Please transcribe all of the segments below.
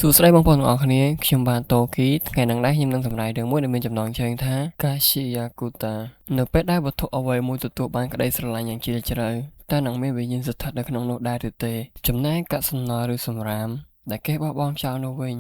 សួស្តីបងប្អូនទាំងអស់គ្នាខ្ញុំបាទតូគីថ្ងៃនេះដែរខ្ញុំនឹងសម្ដែងរឿងមួយដែលមានចំណងជើងថាកាស៊ីយ៉ាគូតានៅពេលដែលវត្ថុអ្វីមួយទទួលបានក្តីស្រឡាញ់យ៉ាងជ្រាលជ្រៅតើនឹងមានវិញ្ញាណស្ថិតនៅក្នុងនោះដែរឬទេចំណែកកាកសំណល់ឬសម្រាមដែលគេបោះបង់ចោលនោះវិញ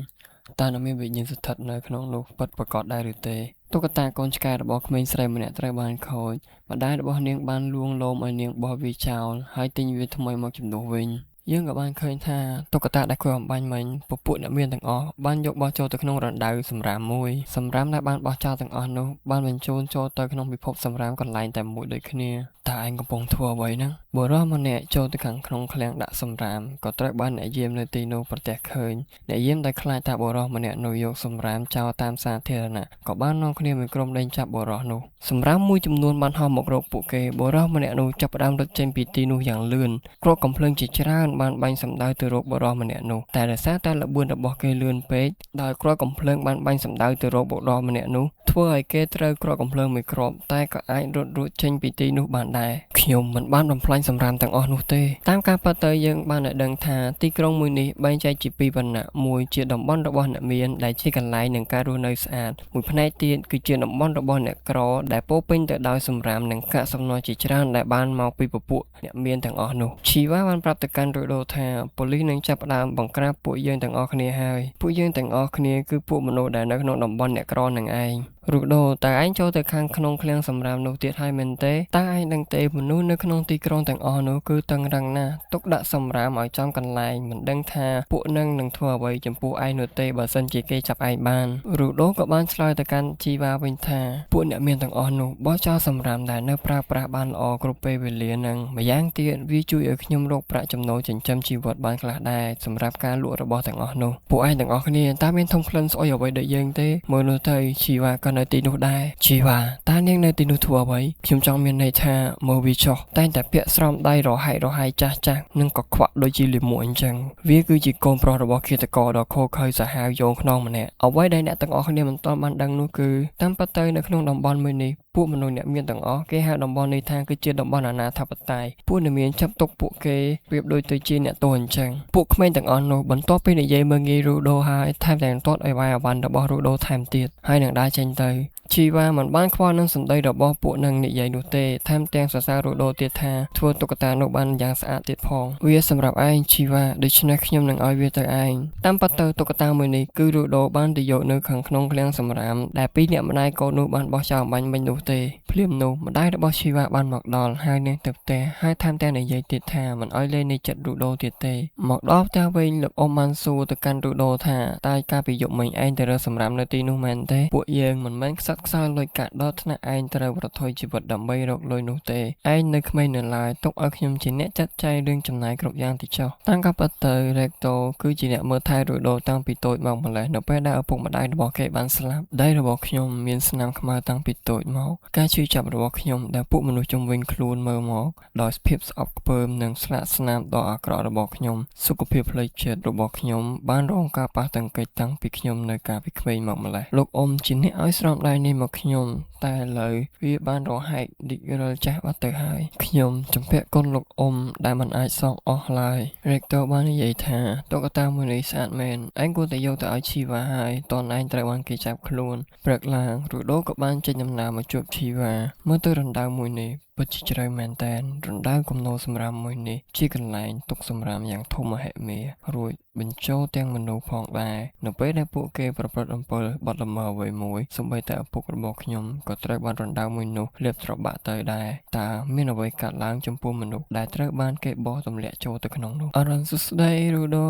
តើនឹងមានវិញ្ញាណស្ថិតនៅក្នុងនោះពិតប្រាកដដែរឬទេតុក្កតាកូនឆ្កែរបស់ក្មេងស្រីម្នាក់ត្រូវបានខូចម្ដាយរបស់នាងបានលួងលោមឲ្យនាងបោះវាចោលហើយទិញវាថ្មីមកជំនួសវិញយើងក៏បានឃើញថាតុក្កតាដែលគួរអំបញ្ញមិញពពួកអ្នកមានទាំងអស់បានយកបោះចូលទៅក្នុងរណ្ដៅសម្រាមមួយសម្រាមដែលបានបោះចោលទាំងអស់នោះបានបញ្ជូនចូលទៅក្នុងពិភពសម្រាមកន្លែងតែមួយដូចគ្នាតើឯងកំពុងធ្វើអ្វីហ្នឹងបុរសម្នាក់ចូលទៅខាងក្នុងឃ្លាំងដាក់សម្រាមក៏ត្រូវបានអ្នកយាមនៅទីនោះប្រទះឃើញអ្នកយាមដែលខ្លាចថាបុរសម្នាក់នោះយកសម្រាមចោលតាមសាធារណៈក៏បាននាំគ្នាមួយក្រុមដេញចាប់បុរសនោះសម្រាមមួយចំនួនបានហោះមករកពួកគេបុរសម្នាក់នោះចាប់ផ្ដើមរត់ចេញពីទីនោះយ៉ាងលឿនគ្រាប់កំភ្លើងជាច្រើនបានបាញ់សម្ដៅទៅរកបុរសម្នាក់នោះតែដោយសារតែល្បឿនរបស់គេលឿនពេកដោយគ្រាប់កំភ្លើងបានបាញ់សម្ដៅទៅរកបុរសម្នាក់នោះធ្វើឲ្យគេត្រូវគ្រាប់កំភ្លើងមួយគ្រាប់តែក៏អាចរត់រួចចេញពីទីនោះបានដែរខ្ញុំមិនបានបំផ្លាញសម្រាមទាំងអស់នោះទេតាមការពិតទៅយើងបានដឹងថាទីក្រុងមួយនេះបែងចែកជាពីរវណ្ណៈមួយជាតំបន់របស់អ្នកមានដែលជាកន្លែងនៃការរស់នៅស្អាតមួយផ្នែកទៀតគឺជាតំបន់របស់អ្នកក្រដែលពោពេញទៅដោយសម្រាមនិងកាកសំណល់ជាច្រើនដែលបានមកពីពពួកអ្នកមានទាំងអស់នោះជីវ៉ាបានប្រាប់ទៅកាន់រូដូថាប៉ូលីសនឹងចាប់ផ្ដើមបង្ក្រាបពួកយើងទាំងអស់គ្នាហើយពួកយើងទាំងអស់គ្នាគឺពួកមនុស្សដែលនៅក្នុងតំបន់អ្នកក្រនឹងឯងរូដូតើឯងចូលទៅខាងក្នុងឃ្លាំងសម្រាមនោះទៀតហើយមែនទេតើឯងដឹងទេមនុស្សនៅក្នុងទីក្រុងទាំងអស់នោះគឺតឹងរឹងណាស់ទុកដាក់សម្រាមឲ្យចំកន្លែងមិនដឹងថាពួកនឹងធ្វើអ្វីចំពោះឯងនោះទេបើសិនជាគេចាប់ឯងបានរូដូក៏បានឆ្លើយទៅកាន់ជីវ៉ាវិញថាពួកអ្នកមានទាំងអស់នោះបោះចោលសម្រាមដែលនៅប្រើប្រាស់បានល្អគ្រប់ពេលវេលានឹងម្យ៉ាងទៀតវាជួយឲ្យខ្ញុំរកប្រាក់ចំណូលចិញ្ចឹមជីវិតបានខ្លះដែរសម្រាប់ការលក់របស់ទាំងអស់នោះពួកឯងទាំងអស់គ្នាតើមានធំក្លិនស្អុយអ្វីដូចយើងទេមើលនោះទៅជីវ៉ាក៏នៅទីនោះដែរជីវ៉ាតើនាងនៅទីនោះធ្វើអ្វីខ្ញុំចង់មានន័យថាមើលវាចុះតែងតែពាក់ស្រោមដៃរហែករហែកចាស់និងក៏ខ្វាក់ដូចជាលាមកអញ្ចឹងវាគឺជាកូនប្រុសរបស់ឃាតករដ៏ខូខើសាហាវយងខ្នងម្នាក់អ្វីដែលអ្នកទាំងអស់គ្នាមិនទាន់បានដឹងនោះគឺតាមពិតទៅនៅក្នុងតំបន់មួយនេះពួកមនុស្សអ្នកមានទាំងអស់គេហៅតំបន់នេះថាគឺជាតំបន់អនាធិបតេយ្យពួកអ្នកមានចាប់ទុកពួកគេប្រៀបដូចទៅជាអ្នកទោសអញ្ចឹងពួកក្មេងទាំងអស់នោះបន្ទាប់ពីនិយាយមើលងាយរូដូហើយថែមទាំងទាត់ឲ្យវាយអវ៉ាន់របស់រូដូថែមទៀតហើយនឹងដើរចេញទៅជីវ៉ាមិនបានខ្វល់នឹងសម្ដីរបស់ពួកនឹងនិយាយនោះទេថែមទាំងសរសើររូដូទៀតថាធ្វើតុក្កតានោះបានយ៉ាងស្អាតទៀតផងវាសម្រាប់ឯងជីវ៉ាដូច្នេះខ្ញុំនឹងឲ្យវាទៅឯងតាមពិតទៅតុក្កតាមួយនេះគឺរូដូបានទៅយកនៅខាងក្នុងឃ្លាំងសម្រាមដែលពីរអ្នកម្ដាយកូននោះបានបោះចោលបាញ់មិញនោះទេភ្លាមនោះម្ដាយរបស់ជីវ៉ាបានមកដល់ហើយនាងទៅផ្ទះហើយថែមទាំងនិយាយទៀតថាមិនឲ្យលេងនៃចិត្តរូដូទៀតទេមកដល់ផ្ទះវិញលោកអ៊ំបានសួរទៅកាន់រូដូថាតើកាលពីយប់មិញឯងទៅរើសម្រាមនៅទីនោះមែនទេពួកយើងមិនមែនខ្សត់ខ្សោយលុយកាក់ដល់ថ្នាក់ឯងត្រូវប្រថុយជីវិតដើម្បីរកលុយនោះទេឯងនៅក្មេងនៅឡើយទុកឲ្យខ្ញុំជាអ្នកចាត់ចែងរឿងចំណាយគ្រប់យ៉ាងទីចុះតាមការពិតទៅរ៉េកតូគឺជាអ្នកមើលថែរូដូតាំងពីតូចមកម្ល៉េះនៅពេលដែលឪពុកម្ដាយរបស់គេបានស្លាប់ដៃរបស់ខ្ញុំមានស្នាមខ្មៅតាំងពីតូចមកការឈឺចាប់របស់ខ្ញុំដែលពួកមនុស្សជុំវិញខ្លួនមើលមកដោយភាពស្អប់ខ្ពើមនិងស្លាកស្នាមដ៏អាក្រក់របស់ខ្ញុំសុខភាពផ្លូវចិត្តរបស់ខ្ញុំបានរងការប៉ះទង្គិចតាំងពីខ្ញុំនៅកាលពីក្មេងមកម្ល៉េះលោកអ៊ំជាអ្នកឲ្យស្រោមដៃនេះមកខ្ញុំតែឥឡូវវាបានរហែកឌីករិលចាស់បាត់ទៅហើយខ្ញុំជំពាក់គុណលោកអ៊ំដែលមិនអាចសងអស់ឡើយរ៉េកតូបាននិយាយថាតុក្កតាមួយនេះស្អាតមែនឯងគួរតែយកទៅឲ្យជីវ៉ាហើយតនឯងត្រូវបានគេចាប់ខ្លួនព្រឹកឡើងរូដូក៏បានចេញដំណើរមកជួបជីវ៉ាមើលទៅរណ្ដៅមួយនេះពិតជាជ្រៅមែនតែនរណ្ដៅគំនរសម្រាមមួយនេះជាកន្លែងទុកសម្រាមយ៉ាងធំមហិមារួចបញ្ចូលទាំងមនុស្សផងដែរនៅពេលដែលពួកគេប្រព្រឹត្តអំពើបទល្មើសអ្វីមួយសូម្បីតែឪពុករបស់ខ្ញុំក៏ត្រូវបានរណ្ដៅមួយនោះលាបត្របាក់ទៅដែរតើមានអ្វីកើតឡើងចំពោះមនុស្សដែលត្រូវបានគេបោះទម្លាក់ចូលទៅក្នុងនោះអរុនសួស្ដីរូដូ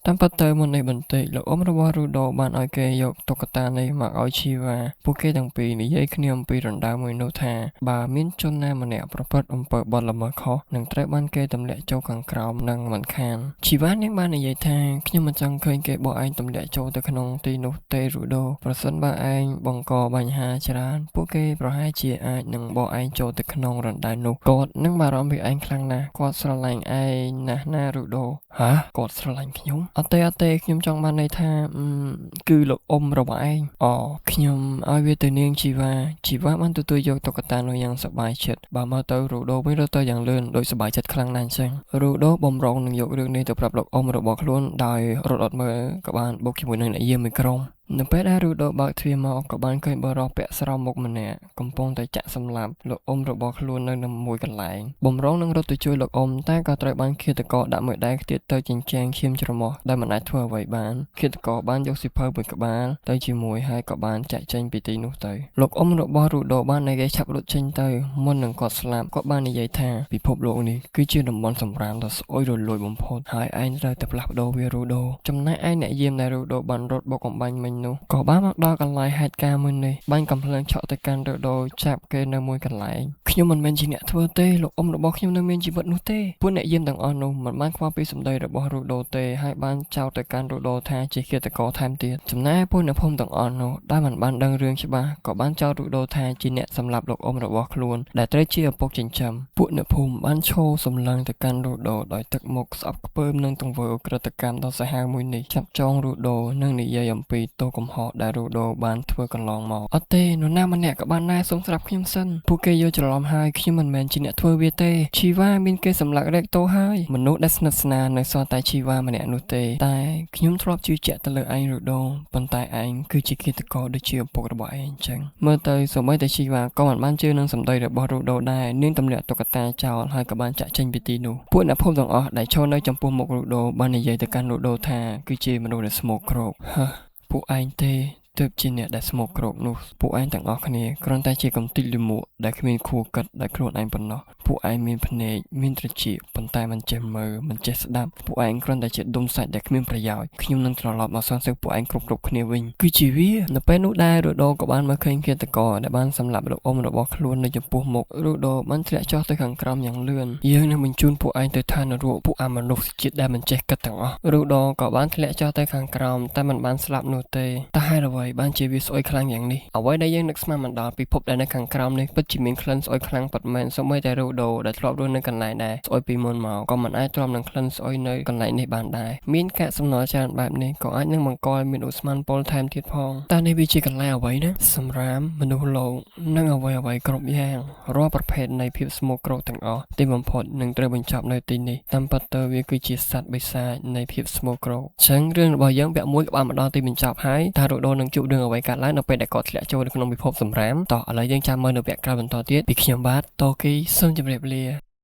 តាមពិតទៅមុននេះបន្តិចលោកអ៊ំរបស់រូដូបានឲ្យគេយកតុក្កតានេះមកឲ្យជីវ៉ាពួកគេទាំងពីរនិយាយគ្នាអំពីរណ្ដៅមួយនោះថាបើមានជនណាម្នាក់ប្រព្រឹត្តអំពើបទល្មើសខុសនឹងត្រូវបានគេទម្លាក់ចូលខាងក្រោមនិងមិនខានជីវ៉ានាងបាននិយាយថាខ្ញុំមិនចង់ឃើញគេបោះឯងទម្លាក់ចូលទៅក្នុងទីនោះទេរូដូប្រសិនបើឯងបង្កបញ្ហាច្រើនពួកគេប្រហែលជាអាចនឹងបោះឯងចូលទៅក្នុងរណ្ដៅនោះគាត់នឹងបារម្ភពីឯងខ្លាំងណាស់គាត់ស្រឡាញ់ឯងណាស់ណារូដូហ៎គាត់ស្រឡាញ់ខ្ញុំ អត់ទេខ្ញុំចង់បានន័យថាគឺលោកអ៊ំរបស់ឯងខ្ញុំឲ្យវាទៅនាងជីវ៉ាបានទទួលយកតុក្កតានោះយ៉ាងសប្បាយចិត្តបើមើលទៅរូដូវិញរត់ទៅយ៉ាងលឿនដូចសប្បាយចិត្តខ្លាំងណាស់អញ្ចឹងរូដូបំរុងនឹងយករឿងនេះទៅប្រាប់លោកអ៊ំរបស់ខ្លួនដោយរត់អត់មើលក៏បានបុកជាមួយនឹងអ្នកយាមមួយក្រុមនៅពេលដែលរូដូបើកទ្វារមកក៏បានឃើញបរិសុទ្ធពាក់ស្រោមមុខម្នាក់កំពុងតែចាក់សម្លាប់លោកអ៊ំរបស់ខ្លួននៅមួយកន្លែងបំរុងនឹងរត់ទៅជួយលោកអ៊ំតែក៏ត្រូវបានឃាតករដាក់មួយដៃខ្ទាតទៅចិញ្ចែងឈាមច្រមុះដែលមិនអាចធ្វើអ្វីបានឃាតករបានយកសៀវភៅមួយក្បាលទៅជាមួយហើយក៏បានចាក់ចេញពីទីនោះទៅលោកអ៊ំរបស់រូដូបាននិយាយឆាប់រត់ចេញទៅមុននឹងគាត់ស្លាប់គាត់បាននិយាយថាពិភពលោកនេះគឺជាតំបន់សម្រាមដ៏ស្អុយរលួយបំផុតហើយឯងត្រូវតែផ្លាស់ប្ដូរវារូដូចំណែកឯអ្នកយាមដែលរូដូបានរត់បុកកំបាញ់មិញនោះក៏បានមកដល់កន្លែងហេតុការណ៍មួយនេះបាញ់កំភ្លើងឆក់ទៅកាន់រូដូចាប់គេនៅមួយកន្លែងខ្ញុំមិនមែនជាអ្នកធ្វើទេលោកអ៊ំរបស់ខ្ញុំនៅមានជីវិតនោះទេពួកអ្នកយាមទាំងអស់នោះមិនបានខ្វល់ពីសម្ដីរបស់រូដូទេហើយបានចោទទៅកាន់រូដូថាជាឃាតករថែមទៀតចំណែកពួកអ្នកភូមិទាំងអស់នោះដែលមិនបានដឹងរឿងច្បាស់ក៏បានចោទរូដូថាជាអ្នកសម្លាប់លោកអ៊ំរបស់ខ្លួនដែលត្រូវជាឪពុកចិញ្ចឹមពួកអ្នកភូមិបានឈរសម្លឹងទៅកាន់រូដូដោយទឹកមុខស្អប់ខ្ពើមនឹងទង្វើអក្រិតកម្មដ៏សាហាវមួយនេះចាប់ចងរូដូនិងនិយាយអំពីទោសកំហុសដែលរូដូបានធ្វើកន្លងមកអត់ទេនរណាម្នាក់ក៏បានដែរសូមស្រាប់ខ្ញុំសិនពួកគេយល់ច្រឡំហើយខ្ញុំមិនមែនជាអ្នកធ្វើវាទេជីវ៉ាមានគេសម្លាប់រែកតោហើយមនុស្សដែលស្និទ្ធស្នាលនៅសល់តែជីវ៉ាម្នាក់នោះទេតែខ្ញុំធ្លាប់ជឿជាក់ទៅលើឯងរូដូប៉ុន្តែឯងគឺជាឃាតករដូចជាឪពុករបស់ឯងអញ្ចឹងមើលទៅសូម្បីតែជីវ៉ាក៏មិនបានជឿនឹងសម្ដីរបស់រូដូដែរនាងទម្លាក់តុក្កតាចោលហើយក៏បានចាក់ចេញពីទីនោះពួកអ្នកភូមិទាំងអស់ដែលឈរនៅចំពោះមុខរូដូបាននិយាយទៅកាន់រូដូថាគឺជាមនុស្សដែលស្មោកគ្រោកពួកឯងទេទើបជាអ្នកដែលស្មោកគ្រោកនោះពួកឯងទាំងអស់គ្នាគ្រាន់តែជាកំតិចលិមួកដែលគ្មានខួរកាត់ដែលខ្លួនឯងប៉ុណ្ណោះពួកឯងមានភ្នែកមានត្រចៀកប៉ុន្តែមិនចេះមើលមិនចេះស្ដាប់ពួកឯងគ្រាន់តែជាដុំសាច់ដែលគ្មានប្រយោជន៍ខ្ញុំនឹងត្រឡប់មកសងសឹកពួកឯងគ្រប់គ្នាវិញគឺជាវានៅពេលនោះដែររូដូក៏បានមកឃើញឃាតករដែលបានសម្លាប់លោកអ៊ំរបស់ខ្លួននៅចំពោះមុខរូដូបានធ្លាក់ចុះទៅខាងក្រោមយ៉ាងលឿនយើងនឹងបញ្ជូនពួកឯងទៅឋាននរកពួកអមនុស្សជាតិដែលមិនចេះគិតទាំងអស់រូដូក៏បានធ្លាក់ចុះទៅខាងក្រោមតែមិនបានស្លាប់នោះទេតែហេតុអ្វីបានជាវាស្អុយខ្លាំងយ៉ាងនេះអ្វីដែលយើងនឹកស្មានមិនដល់ពិភពដែលនៅខាងក្រោមនេះពិតជាមានក្លិនស្អុយខ្លាំងពិតមែនសូម្បីតែរូដូដែលធ្លាប់រស់នៅកន្លែងដែរស្អុយពីមុនមកក៏មិនអាចទ្រាំនឹងក្លិនស្អុយនៅកន្លែងនេះបានដែរមានកាកសំណល់ច្រើនបែបនេះក៏អាចនឹងបង្កឲ្យមានឧស្ម័នពុលថែមទៀតផងតែនេះវាជាកន្លែងអ្វីណាសម្រាមមនុស្សលោកនិងអ្វីគ្រប់យ៉ាងរាល់ប្រភេទនៃភាពស្មោកគ្រោកទាំងអស់ទីបំផុតនឹងត្រូវបញ្ចប់នៅទីនេះតាមពិតទៅវាគឺជាសត្វបិសាចនៃភាពស្មោកគ្រោកចឹងរឿងរបស់យើងពាក់មួយក៏បានមកដល់ទីបញ្ចប់ហើយតើរូដូនឹងជួបរឿងអ្វីកើតឡើងនៅពេលដែលគាត់ធ្លាក់ចូលនៅក្នុងពិភពសម្រាមតោះឥឡូវយើងចាំមើលនៅវគ្គក្រោយបន្តទៀតពីខ្ញុំបាទតូគីសូមជម្រាបលា